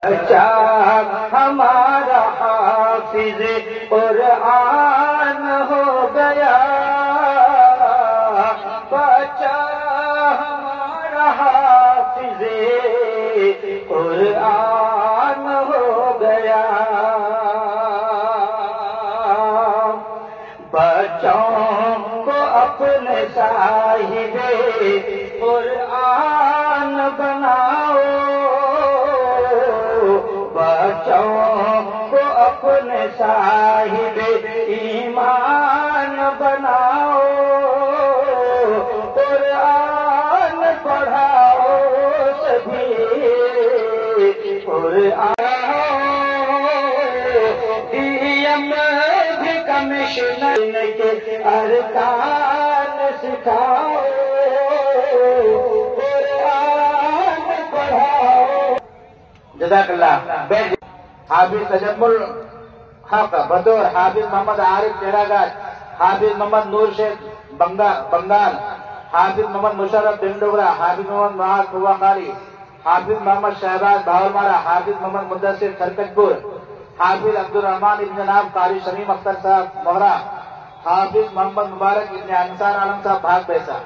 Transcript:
بچہ ہمارا حافظ قرآن ہو گیا، بچہ ہمارا حافظ قرآن ہو گیا، بچوں کو اپنے صاحب قرآن بناؤ، بچوں کو اپنے صاحب ایمان بناؤ، قرآن پڑھاؤ سبھی، قرآن ڈیم بھی کمشنر کے ارکان سکھاؤ، قرآن پڑھاؤ۔ جزاک اللہ۔ حافظ تجمل حق بدور، حافظ محمد عارف چیراگاج، حافظ محمد نور شیخ بنگال، حافظ محمد مشرف ڈنڈوگرا، حافظ محمد معاذ قواقاری، حافظ محمد شہباز بھاولمارا، حافظ محمد مدثر سرکجپور، حافظ عبدالرحمان ابن نام قاری شمیم اختر صاحب موہرا، حافظ محمد مبارک ابن انصار عالم صاحب بھاگ بیسا۔